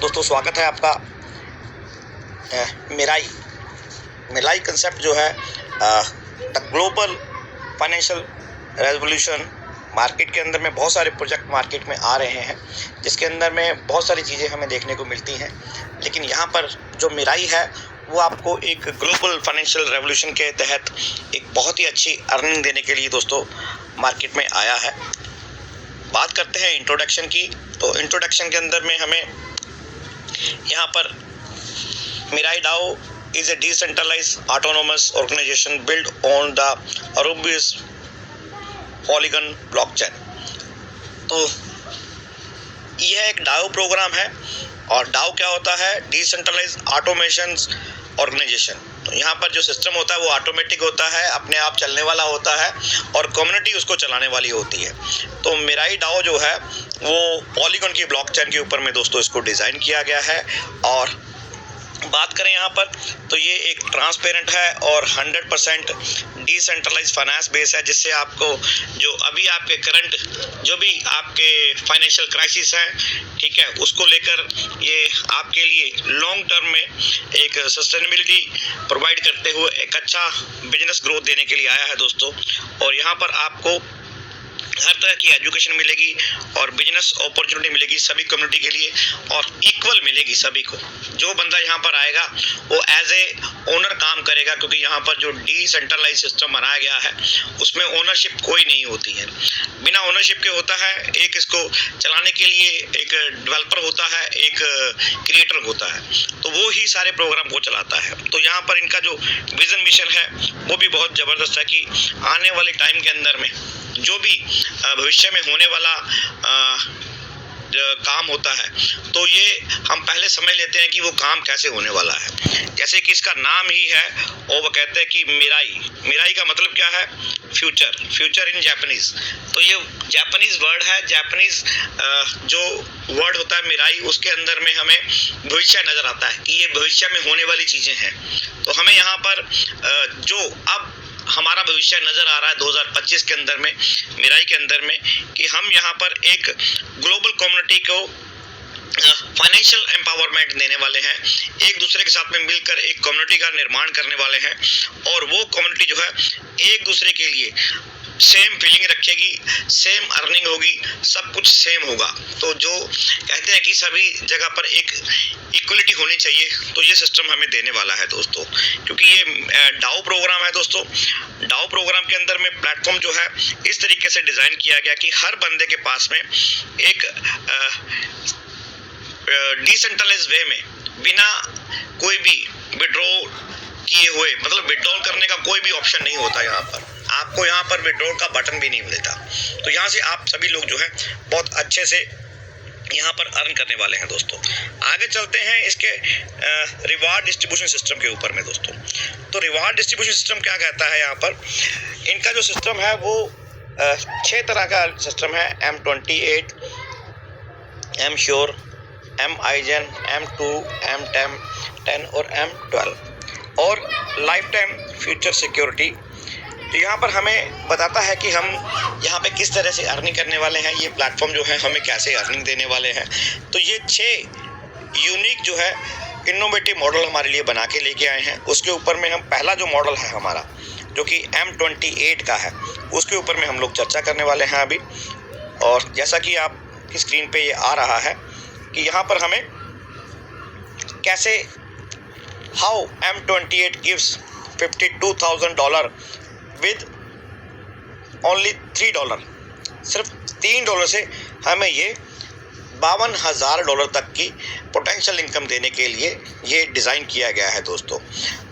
दोस्तों स्वागत है आपका मेराई मेराई कंसेप्ट जो है the global financial revolution. Market के अंदर में बहुत सारे प्रोजेक्ट मार्केट में आ रहे हैं जिसके अंदर में बहुत सारी चीज़ें हमें देखने को मिलती हैं, लेकिन यहाँ पर जो मेराई है वो आपको एक ग्लोबल फाइनेंशियल रेवोल्यूशन के तहत एक बहुत ही अच्छी अर्निंग देने के लिए दोस्तों मार्केट में आया है। बात करते हैं इंट्रोडक्शन की, तो इंट्रोडक्शन के अंदर में हमें यहाँ पर मेराई DAO is a decentralized autonomous organization built on the Arubis Polygon blockchain। तो यह एक डाओ प्रोग्राम है और डाओ क्या होता है? Decentralised automation organisation. तो यहाँ पर जो सिस्टम होता है वो ऑटोमेटिक होता है, अपने आप चलने वाला होता है और कम्युनिटी उसको चलाने वाली होती है। तो मेराई डाओ जो है वो पॉलीगॉन की ब्लॉकचेन के ऊपर में दोस्तों इसको डिज़ाइन किया गया है। और बात करें यहाँ पर तो ये एक ट्रांसपेरेंट है और 100% डिसेंट्रलाइज्ड फाइनेंस बेस है, जिससे आपको जो अभी आपके करंट जो भी आपके फाइनेंशियल क्राइसिस है, ठीक है, उसको लेकर ये आपके लिए लॉन्ग टर्म में एक सस्टेनेबिलिटी प्रोवाइड करते हुए एक अच्छा बिजनेस ग्रोथ देने के लिए आया है दोस्तों। और यहाँ पर आपको हर तरह की एजुकेशन मिलेगी और बिजनेस अपॉर्चुनिटी मिलेगी सभी कम्युनिटी के लिए और इक्वल मिलेगी सभी को। जो बंदा यहाँ पर आएगा वो एज ए ओनर काम करेगा, क्योंकि यहाँ पर जो डिसेंट्रलाइज सिस्टम बनाया गया है उसमें ओनरशिप कोई नहीं होती है। बिना ओनरशिप के होता है एक इसको चलाने के लिए एक डेवलपर होता है, एक क्रिएटर होता है, तो वो ही सारे प्रोग्राम को चलाता है। तो यहाँ पर इनका जो विजन मिशन है वो भी बहुत ज़बरदस्त है कि आने वाले टाइम के अंदर में जो भी भविष्य में होने वाला काम होता है तो ये हम पहले समझ लेते हैं कि वो काम कैसे होने वाला है। जैसे कि इसका नाम ही है और वो कहते हैं कि मेराई का मतलब क्या है? Future in Japanese. तो ये जापानीज वर्ड है, जापानीज जो वर्ड होता है मेराई, उसके अंदर में हमें भविष्य नजर आता है कि ये भविष्य में होने वाली चीजें हैं। तो हमें यहाँ पर जो अब हमारा भविष्य नज़र आ रहा है 2025 के अंदर में मेराई के अंदर में कि हम यहाँ पर एक ग्लोबल कम्युनिटी को फाइनेंशियल एम्पावरमेंट देने वाले हैं, एक दूसरे के साथ में मिलकर एक कम्युनिटी का निर्माण करने वाले हैं और वो कम्युनिटी जो है एक दूसरे के लिए सेम फीलिंग रखेगी, सेम अर्निंग होगी, सब कुछ सेम होगा। तो जो कहते हैं कि सभी जगह पर एक इक्वलिटी होनी चाहिए, तो ये सिस्टम हमें देने वाला है दोस्तों। क्योंकि ये डाओ प्रोग्राम है दोस्तों। डाओ प्रोग्राम के अंदर में प्लेटफॉर्म जो है इस तरीके से डिज़ाइन किया गया कि हर बंदे के पास में एक डिसेंट्रलाइज्ड वे में बिना कोई भी विड्रॉ किए हुए, मतलब विड्रॉल करने का कोई भी ऑप्शन नहीं होता। यहाँ पर आपको यहाँ पर विड्रॉल का बटन भी नहीं मिलता। तो यहाँ से आप सभी लोग जो है बहुत अच्छे से यहाँ पर अर्न करने वाले हैं दोस्तों। आगे चलते हैं इसके रिवार्ड डिस्ट्रीब्यूशन सिस्टम के ऊपर में दोस्तों। तो रिवार्ड डिस्ट्रीब्यूशन सिस्टम क्या कहता है? यहाँ पर इनका जो सिस्टम है वो 6 तरह का सिस्टम है। M28, M-Sure, M-Igen, M2, M10 और M12 और लाइफ टाइम फ्यूचर सिक्योरिटी। तो यहाँ पर हमें बताता है कि हम यहाँ पे किस तरह से अर्निंग करने वाले हैं, ये प्लेटफॉर्म जो है हमें कैसे अर्निंग देने वाले हैं। तो ये 6 यूनिक जो है इनोवेटिव मॉडल हमारे लिए बना के लेके आए हैं। उसके ऊपर में हम पहला जो मॉडल है हमारा जो कि M28 का है, उसके ऊपर में हम लोग चर्चा करने वाले हैं अभी। और जैसा कि आपकी स्क्रीन पे ये आ रहा है कि यहाँ पर हमें कैसे how M28 gives $52,000 with only $3। सिर्फ $3 से हमें ये $52,000 तक की पोटेंशियल इनकम देने के लिए ये डिज़ाइन किया गया है दोस्तों।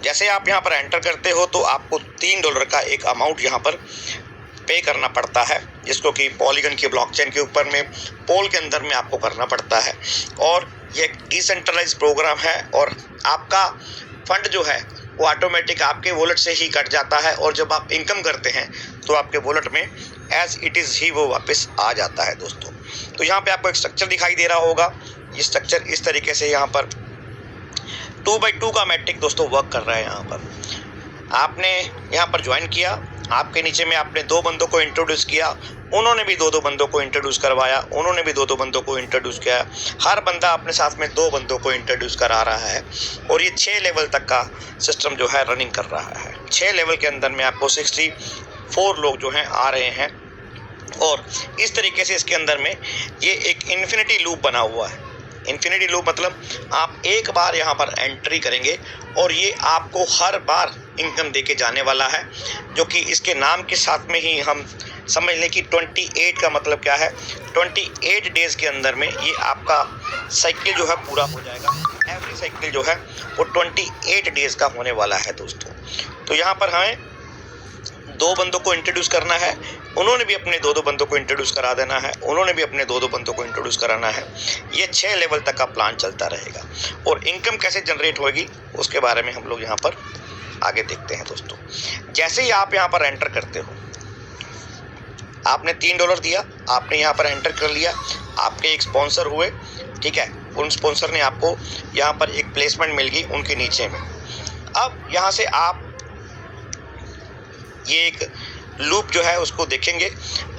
जैसे आप यहाँ पर एंटर करते हो तो आपको $3 का एक अमाउंट यहाँ पर पे करना पड़ता है, जिसको कि पॉलीगन की ब्लॉकचेन के ऊपर में पोल के अंदर में आपको करना पड़ता है। और ये एक डिसेंट्रलाइज्ड प्रोग्राम है और आपका फंड जो है वो ऑटोमेटिक आपके वॉलेट से ही कट जाता है और जब आप इनकम करते हैं तो आपके वॉलेट में एज इट इज़ ही वो वापस आ जाता है दोस्तों। तो यहाँ पे आपको एक स्ट्रक्चर दिखाई दे रहा होगा। ये स्ट्रक्चर इस तरीके से यहाँ पर 2x2 का मैट्रिक दोस्तों वर्क कर रहा है। यहाँ पर आपने यहाँ पर ज्वाइन किया, आपके नीचे में आपने 2 बंदों को इंट्रोड्यूस किया उन्होंने भी 2-2 बंदों को इंट्रोड्यूस करवाया, उन्होंने भी 2-2 बंदों को इंट्रोड्यूस किया। हर बंदा अपने साथ में 2 बंदों को इंट्रोड्यूस करा रहा है और ये 6 लेवल तक का सिस्टम जो है रनिंग कर रहा है। 6 लेवल के अंदर में आपको 64 लोग जो हैं आ रहे हैं और इस तरीके से इसके अंदर में ये एक इन्फिनिटी लूप बना हुआ है। इन्फिनिटी लूप मतलब आप एक बार यहाँ पर एंट्री करेंगे और ये आपको हर बार इनकम देके जाने वाला है, जो कि इसके नाम के साथ में ही हम समझ लें कि 28 का मतलब क्या है। 28 डेज़ के अंदर में ये आपका साइकिल जो है पूरा हो जाएगा। एवरी साइकिल जो है वो 28 डेज़ का होने वाला है दोस्तों। तो यहाँ पर हमें 2 बंदों को इंट्रोड्यूस करना है, उन्होंने भी अपने 2-2 बंदों को इंट्रोड्यूस करा देना है, उन्होंने भी अपने 2-2 बंदों को इंट्रोड्यूस कराना है। ये 6 लेवल तक का प्लान चलता रहेगा और इनकम कैसे जनरेट होगी उसके बारे में हम लोग यहाँ पर आगे देखते हैं दोस्तों। जैसे ही आप यहाँ पर एंटर करते हो, आपने $3 दिया, आपने यहाँ पर एंटर कर लिया, आपके एक स्पॉन्सर हुए, ठीक है, उन स्पॉन्सर ने आपको यहाँ पर एक प्लेसमेंट मिल गई उनके नीचे में। अब यहाँ से आप ये एक लूप जो है उसको देखेंगे।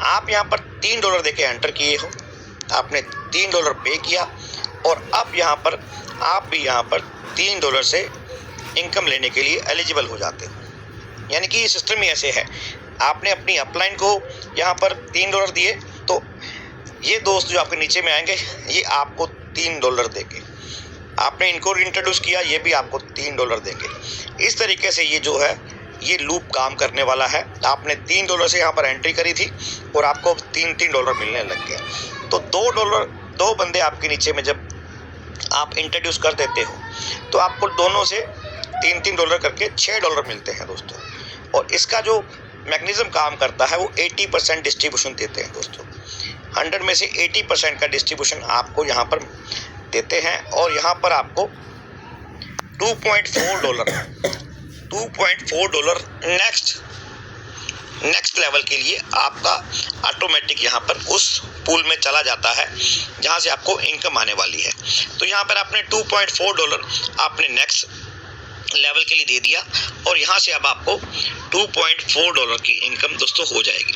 आप यहाँ पर $3 देके एंटर किए हो, आपने $3 पे किया और अब यहाँ पर आप भी यहाँ पर $3 से इनकम लेने के लिए एलिजिबल हो जाते हो। यानी कि ये सिस्टम ही ऐसे है, आपने अपनी अपलाइन को यहाँ पर $3 दिए तो ये दोस्त जो आपके नीचे में आएंगे ये आपको $3 देंगे। आपने इनको इंट्रोड्यूस किया, ये भी आपको $3 देंगे। इस तरीके से ये जो है ये लूप काम करने वाला है। आपने $3 से यहाँ पर एंट्री करी थी और आपको $3 मिलने लग गए। तो $2 बंदे आपके नीचे में जब आप इंट्रोड्यूस कर देते हो तो आपको दोनों से $3 करके $6 मिलते हैं दोस्तों। और इसका जो मैकेनिज्म काम करता है वो 80% डिस्ट्रीब्यूशन देते हैं दोस्तों। 100 में से 80% का डिस्ट्रीब्यूशन आपको यहाँ पर देते हैं और यहाँ पर आपको $2.4 नेक्स्ट लेवल के लिए आपका ऑटोमेटिक यहाँ पर उस पूल में चला जाता है जहाँ से आपको इनकम आने वाली है। तो यहाँ पर आपने $2.4 आपने नेक्स्ट लेवल के लिए दे दिया और यहाँ से अब आपको $2.4 की इनकम दोस्तों हो जाएगी।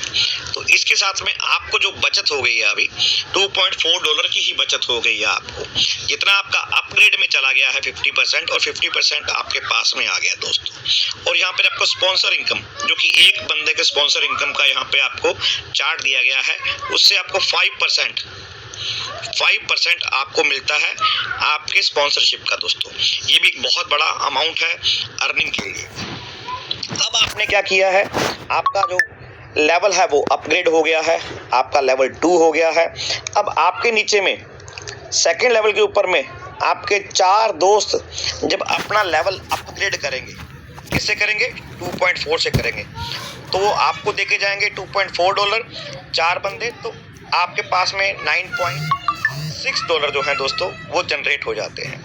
तो इसके साथ में आपको जो बचत हो गई है अभी $2.4 की ही बचत हो गई है आपको। जितना आपका अपग्रेड में चला गया है 50% और 50% आपके पास में आ गया दोस्तों। और यहाँ पर आपको स्पॉन्सर इनकम जो कि एक बंदे के स्पॉन्सर इनकम का यहाँ पे आपको चार्ट दिया गया है, उससे आपको 5% आपको मिलता है आपके स्पॉन्सरशिप का दोस्तों। ये भी एक बहुत बड़ा अमाउंट है अर्निंग के लिए। अब आपने क्या किया है, आपका जो लेवल है वो अपग्रेड हो गया है, आपका लेवल 2 हो गया है। अब आपके नीचे में सेकंड लेवल के ऊपर में आपके 4 दोस्त जब अपना लेवल अपग्रेड करेंगे, किससे करेंगे, 2.4 से करेंगे, तो वो आपको देके जाएंगे $2.4। 4 बंदे तो आपके पास में $9.6 जो है दोस्तों वो जनरेट हो जाते हैं।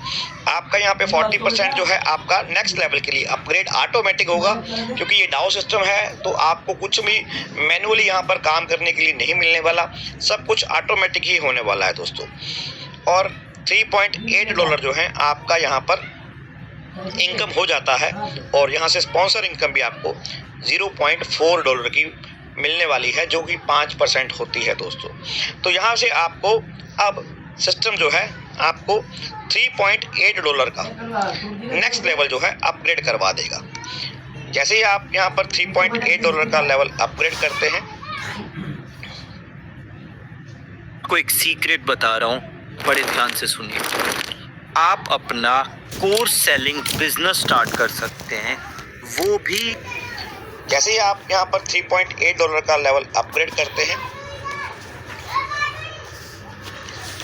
आपका यहाँ पे 40% जो है आपका नेक्स्ट लेवल के लिए अपग्रेड ऑटोमेटिक होगा, क्योंकि ये डाउ सिस्टम है तो आपको कुछ भी मैनुअली यहाँ पर काम करने के लिए नहीं मिलने वाला, सब कुछ ऑटोमेटिक ही होने वाला है दोस्तों। और $3.8 जो है आपका यहाँ पर इनकम हो जाता है और यहाँ से स्पॉन्सर इनकम भी आपको $0.4 की मिलने वाली है, जो कि 5% होती है दोस्तों। तो यहाँ से आपको अब सिस्टम जो है आपको $3.8 का नेक्स्ट लेवल जो है अपग्रेड करवा देगा। जैसे ही आप यहाँ पर $3.8 का लेवल अपग्रेड करते हैं, को एक सीक्रेट बता रहा हूँ, बड़े ध्यान से सुनिए। आप अपना कोर्स सेलिंग बिजनेस स्टार्ट कर सकते हैं, वो भी जैसे ही आप यहाँ पर $3.8 का लेवल अपग्रेड करते हैं,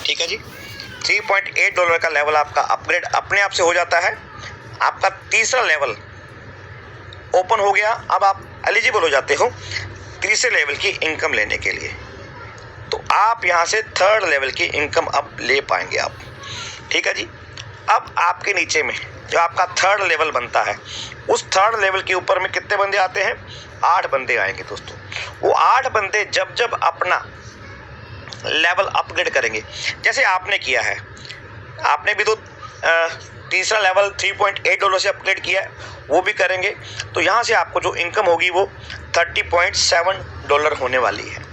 ठीक है जी, $3.8 का लेवल आपका अपग्रेड अपने आप से हो जाता है। आपका तीसरा लेवल ओपन हो गया, अब आप एलिजिबल हो जाते हो तीसरे लेवल की इनकम लेने के लिए। तो आप यहाँ से थर्ड लेवल की इनकम अब ले पाएंगे आप, ठीक है जी। अब आपके नीचे में जो आपका थर्ड लेवल बनता है, उस थर्ड लेवल के ऊपर में कितने बंदे आते हैं, 8 बंदे आएंगे दोस्तों। वो 8 बंदे जब जब अपना लेवल अपग्रेड करेंगे, जैसे आपने किया है, आपने भी तो तीसरा लेवल $3.8 से अपग्रेड किया है, वो भी करेंगे, तो यहाँ से आपको जो इनकम होगी वो $30.7 होने वाली है।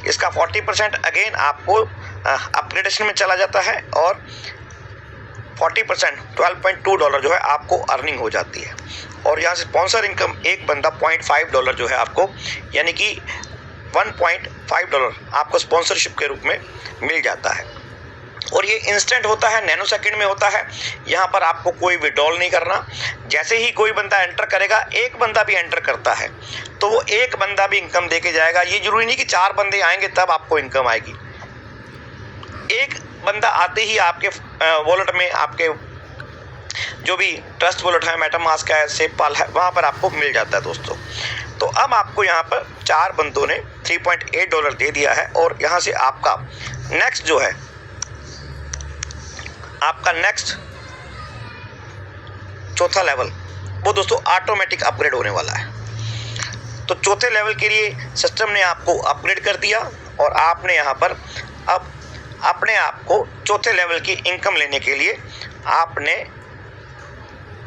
इसका 40% अगेन आपको अपग्रेडेशन में चला जाता है और 40% $12.2 जो है आपको अर्निंग हो जाती है। और यहाँ से स्पॉन्सर इनकम एक बंदा $0.5 जो है आपको, यानी कि $1.5 आपको स्पॉन्सरशिप के रूप में मिल जाता है। और ये इंस्टेंट होता है, नैनो सेकंड में होता है। यहाँ पर आपको कोई विड्रॉल नहीं करना। जैसे ही कोई बंदा एंटर करेगा, एक बंदा भी एंटर करता है तो वो एक बंदा भी इनकम दे के जाएगा। ये जरूरी नहीं कि 4 बंदे आएंगे तब आपको इनकम आएगी। एक बंदा आते ही आपके वॉलेट में, आपके जो भी ट्रस्ट वॉलेट है, मेटामास्क है, सेपपाल है, वहाँ पर आपको मिल जाता है दोस्तों। तो अब आपको यहाँ पर 4 बंदों ने $3.8 दे दिया है। और यहाँ से आपका नेक्स्ट जो है, आपका नेक्स्ट चौथा लेवल, वो दोस्तों ऑटोमेटिक अपग्रेड होने वाला है। तो चौथे लेवल के लिए सिस्टम ने आपको अपग्रेड कर दिया और आपने यहाँ पर अब अपने आप को चौथे लेवल की इनकम लेने के लिए, आपने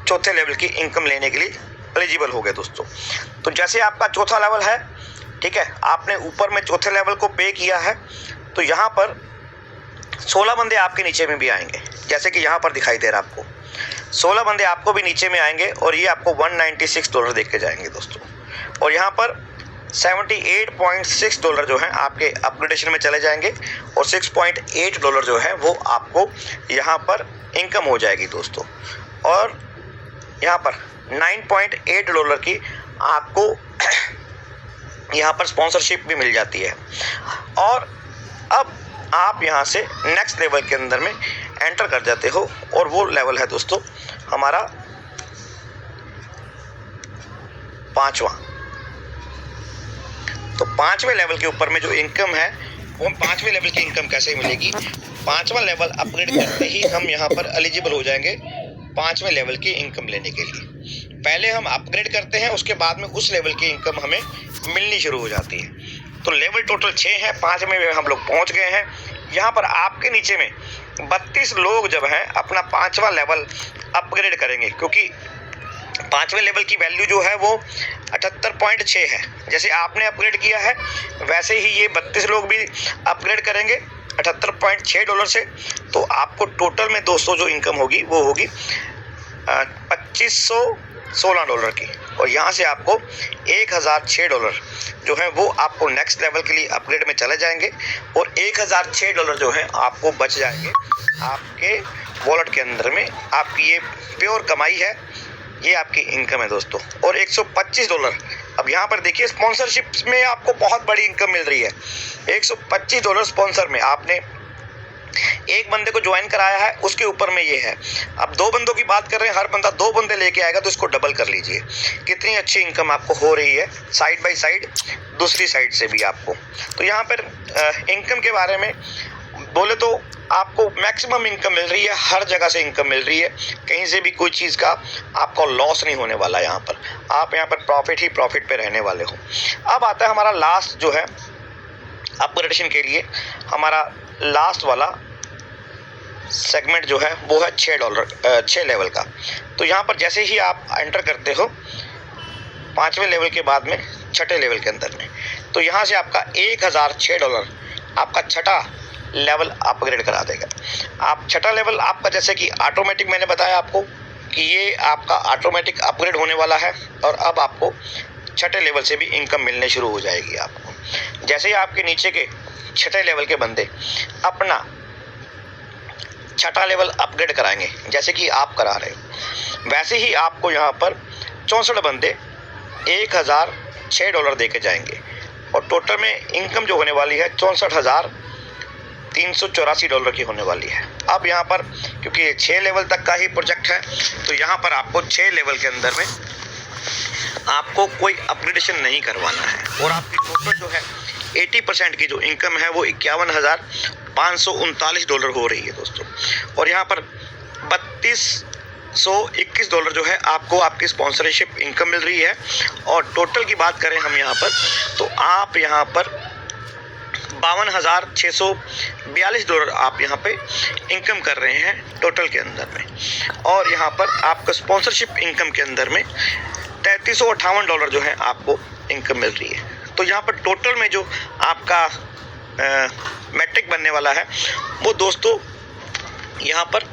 चौथे लेवल की इनकम लेने के लिए एलिजिबल हो गए दोस्तों। तो जैसे आपका चौथा लेवल है, ठीक है, आपने ऊपर में चौथे लेवल को पे किया है, तो यहाँ पर 16 बंदे आपके नीचे में भी आएंगे। जैसे कि यहाँ पर दिखाई दे रहा है आपको 16 बंदे आपको भी नीचे में आएंगे और ये आपको $196 दे के जाएंगे दोस्तों। और यहाँ पर $78.6 जो है आपके अपग्रेडेशन में चले जाएंगे और $6.8 जो है वो आपको यहाँ पर इनकम हो जाएगी दोस्तों। और यहाँ पर $9.8 की आपको यहाँ पर स्पॉन्सरशिप भी मिल जाती है। और अब आप यहाँ से नेक्स्ट लेवल के अंदर में एंटर कर जाते हो और वो लेवल है दोस्तों हमारा 5वां। तो 5वें लेवल के ऊपर में जो इनकम है, वो 5वें लेवल की इनकम कैसे मिलेगी? 5वां लेवल अपग्रेड करते ही हम यहाँ पर एलिजिबल हो जाएंगे 5वें लेवल की इनकम लेने के लिए। पहले हम अपग्रेड करते हैं, उसके बाद में उस लेवल की इनकम हमें मिलनी शुरू हो जाती है। तो लेवल टोटल 6 है, 5 में हम लोग पहुंच गए हैं। यहाँ पर आपके नीचे में 32 लोग जब हैं अपना 5वां लेवल अपग्रेड करेंगे, क्योंकि 5वें लेवल की वैल्यू जो है वो 78.6 है। जैसे आपने अपग्रेड किया है वैसे ही ये 32 लोग भी अपग्रेड करेंगे $78.6 से। तो आपको टोटल में दोस्तों जो इनकम होगी वो होगी $2516 की। और यहाँ से आपको $1006 जो है वो आपको नेक्स्ट लेवल के लिए अपग्रेड में चले जाएंगे और $1006 जो है आपको बच जाएंगे आपके वॉलेट के अंदर में। आपकी ये प्योर कमाई है, ये आपकी इनकम है दोस्तों। और $125, अब यहाँ पर देखिए स्पॉन्सरशिप में आपको बहुत बड़ी इनकम मिल रही है। $125 स्पॉन्सर में आपने एक बंदे को ज्वाइन कराया है, उसके ऊपर में ये है। अब 2 बंदों की बात कर रहे हैं, हर बंदा 2 बंदे लेके आएगा तो इसको डबल कर लीजिए। कितनी अच्छी इनकम आपको हो रही है साइड बाय साइड, दूसरी साइड से भी आपको। तो यहाँ पर इनकम के बारे में बोले तो आपको मैक्सिमम इनकम मिल रही है, हर जगह से इनकम मिल रही है। कहीं से भी कोई चीज़ का आपको लॉस नहीं होने वाला। यहाँ पर आप यहाँ पर प्रॉफिट ही प्रॉफिट पे रहने वाले हो। अब आता है हमारा लास्ट जो है अपग्रेडेशन के लिए, हमारा लास्ट वाला सेगमेंट जो है वो है $6 लेवल का। तो यहाँ पर जैसे ही आप एंटर करते हो 5वें लेवल के बाद में 6ठे लेवल के अंदर में, तो यहाँ से आपका $1006 आपका 6ठा लेवल अपग्रेड करा देगा। आप 6ठा लेवल आपका, जैसे कि ऑटोमेटिक मैंने बताया आपको कि ये आपका ऑटोमेटिक अपग्रेड होने वाला है और अब आपको 6ठे लेवल से भी इनकम मिलने शुरू हो जाएगी आपको। जैसे ही आपके नीचे के 6ठे लेवल के बंदे अपना 6ठा लेवल अपग्रेड कराएंगे, जैसे कि आप करा रहे हो, वैसे ही आपको यहाँ पर 64 बंदे $1006 दे के जाएंगे और टोटल में इनकम जो होने वाली है $64,384 की होने वाली है। अब यहाँ पर क्योंकि 6 लेवल तक का ही प्रोजेक्ट है, तो यहाँ पर आपको 6 लेवल के अंदर में आपको कोई अपग्रेडेशन नहीं करवाना है और आपकी टोटल जो है 80% की जो इनकम है वो $51,539 हो रही है दोस्तों। और यहाँ पर $3221 जो है आपको आपकी स्पॉन्सरशिप इनकम मिल रही है। और टोटल की बात करें हम यहाँ पर, तो आप यहाँ पर $52,642 आप यहाँ पे इनकम कर रहे हैं टोटल के अंदर में। और यहाँ पर आपको स्पॉन्सरशिप इनकम के अंदर में $3358 जो है आपको इनकम मिल रही है। तो यहाँ पर टोटल में जो आपका मैट्रिक बनने वाला है वो दोस्तों यहाँ पर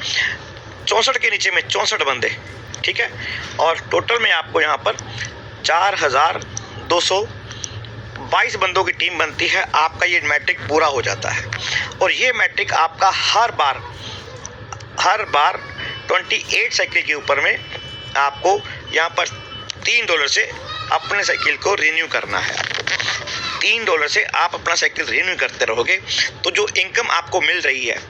64 के नीचे में 64 बंदे, ठीक है। और टोटल में आपको यहाँ पर 4222 बंदों की टीम बनती है। आपका ये मैट्रिक पूरा हो जाता है और ये मैट्रिक आपका हर बार 28 साइकिल के ऊपर में आपको यहाँ पर $3 से अपने साइकिल को रिन्यू करना है। आपको $3 से आप अपना साइकिल रिन्यू करते रहोगे तो जो इनकम आपको मिल रही है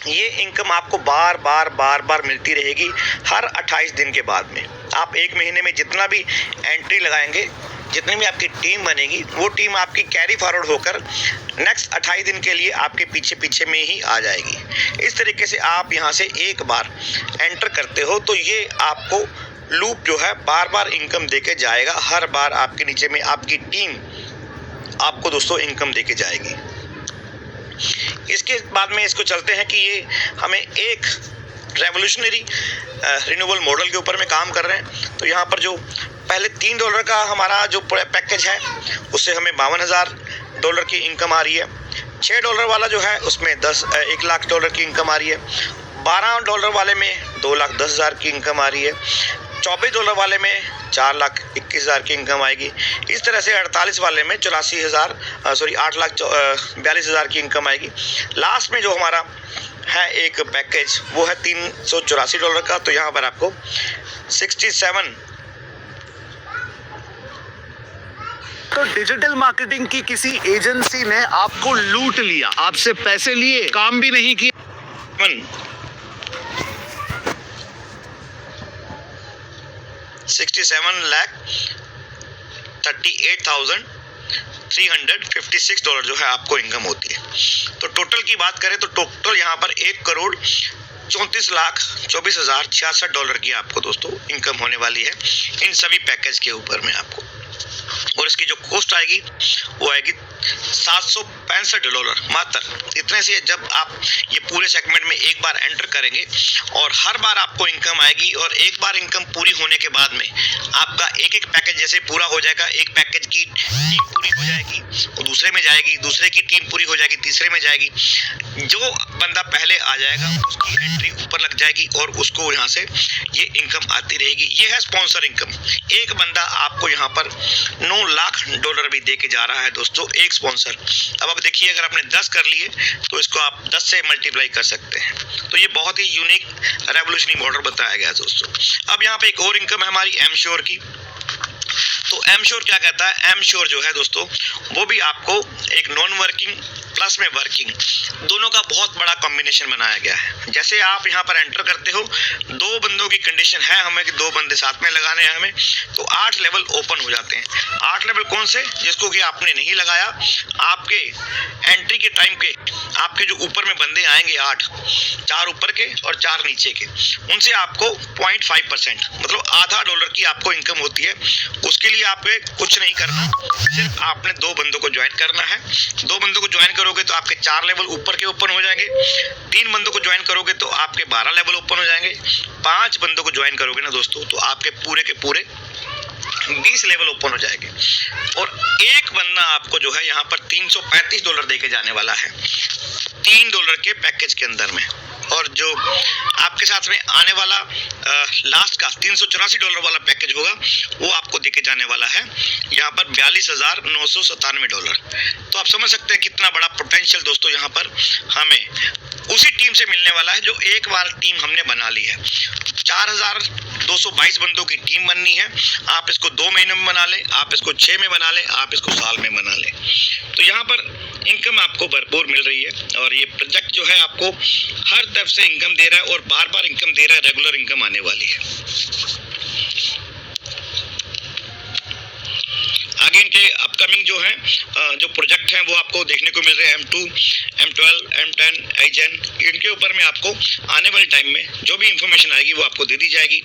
ये इनकम आपको बार बार मिलती रहेगी हर 28 दिन के बाद में। आप एक महीने में जितना भी एंट्री लगाएंगे, जितनी भी आपकी टीम बनेगी, वो टीम आपकी कैरी फॉरवर्ड होकर नेक्स्ट 28 दिन के लिए आपके पीछे में ही आ जाएगी। इस तरीके से आप यहाँ से एक बार एंटर करते हो तो ये आपको लूप जो है बार इनकम देके जाएगा। हर बार आपके नीचे में आपकी टीम आपको दोस्तों इनकम देके जाएगी। इसके बाद में इसको चलते हैं कि ये हमें एक रेवोल्यूशनरी रिन्यूएबल मॉडल के ऊपर में काम कर रहे हैं। तो यहाँ पर जो पहले $3 का हमारा जो पैकेज है उससे हमें $52,000 की इनकम आ रही है। $6 वाला जो है उसमें $1 लाख की इनकम आ रही है। $12 वाले में $2,10,000 की इनकम आ रही है। $24 वाले में $4,21,000 की इनकम आएगी। इस तरह से 48 वाले में $8,42,000 की इनकम आएगी। लास्ट में जो हमारा है एक पैकेज वो है $384 का। तो यहाँ पर आपको 67। तो डिजिटल मार्केटिंग की किसी एजेंसी ने आपको लूट लिया, आपसे पैसे लिए, काम भी नहीं किया। 67,38,356 जो है आपको इनकम होती है। तो टोटल की बात करें तो टोटल यहाँ पर $1,34,24,066 की आपको दोस्तों इनकम होने वाली है इन सभी पैकेज के ऊपर में आपको। और इसकी जो कॉस्ट आएगी वो आएगी $765 मात्र। इतने से जब आप ये पूरे सेगमेंट में एक बार एंटर करेंगे और हर बार आपको इनकम आएगी और एक बार इनकम पूरी होने के बाद में आपका एक पैकेज जैसे पूरा हो जाएगा, एक पैकेज की टीम पूरी हो जाएगी वो दूसरे में जाएगी, दूसरे की टीम पूरी हो जाएगी तीसरे में जाएगी। जो बंदा पहले आ जाएगा उसकी एंट्री ऊपर लग जाएगी और उसको यहाँ से ये इनकम आती रहेगी। ये है स्पॉन्सर इनकम। एक बंदा आपको यहाँ पर $9 लाख भी दे के जा रहा है दोस्तों, एक स्पॉन्सर। अब आप देखिए अगर आपने 10 कर लिए तो इसको आप 10 से मल्टीप्लाई कर सकते हैं। तो ये बहुत ही यूनिक रेवोल्यूशनरी मॉडल बताया गया दोस्तों। अब यहाँ पे एक और इनकम है हमारी एमश्योर की। तो एमश्योर क्या कहता है? एमश्योर जो है दोस्तों वो भी आपको एक नॉन वर्किंग प्लस में वर्किंग दोनों का बहुत बड़ा कॉम्बिनेशन बनाया गया है। जैसे आप यहाँ पर एंटर करते हो, 2 बंदों की कंडीशन है हमें कि 2 बंदे साथ में लगाने हैं हमें, तो 8 लेवल ओपन हो जाते हैं। 8 लेवल कौन से? जिसको कि आपने नहीं लगाया, आपके एंट्री के टाइम के आपके जो ऊपर में बंदे आएंगे 8, 4 ऊपर के और 4 नीचे के, उनसे आपको 0.5% मतलब $0.50 की आपको इनकम होती है। उसके लिए आपको कुछ नहीं करना, सिर्फ आपने 2 बंदों को ज्वाइन करना है। 2 बंदों को ज्वाइन करोगे तो आपके 4 लेवल ऊपर के ओपन हो जाएंगे। 3 बंदों को ज्वाइन करोगे तो आपके 12 लेवल ओपन हो जाएंगे। 5 बंदों को ज्वाइन करोगे ना दोस्तों तो आपके पूरे के पूरे 20 लेवल ओपन हो जाएंगे। और एक बंदा आपको जो है यहाँ पर $335 देके जाने वाला है $3 के पैकेज के अंदर में। और जो आपके साथ में आने वाला लास्ट का $384 वाला पैकेज होगा वो आपको देके जाने वाला है यहाँ पर $42,997। तो आप समझ सकते हैं कितना बड़ा पोटेंशियल दोस्तों यहाँ पर हमें उसी टीम से मिलने वाला है जो एक बार टीम हमने बना ली है। 4,222 बंदों की टीम बननी है। आप इसको 2 महीने में बना लें, आप इसको 6 में बना लें, आप इसको साल में बना लें। तो यहाँ पर इनकम आपको भरपूर मिल रही है और ये प्रोजेक्ट जो है आपको हर तरफ से इनकम दे रहा है और बार बार इनकम दे रहा है, रेगुलर इनकम आने वाली है। आगे इनके अपकमिंग जो है जो प्रोजेक्ट हैं वो आपको देखने को मिल रहे हैं। M2, M12, M10, iGen, इनके ऊपर में आपको आने वाले टाइम में जो भी इंफॉर्मेशन आएगी वो आपको दे दी जाएगी।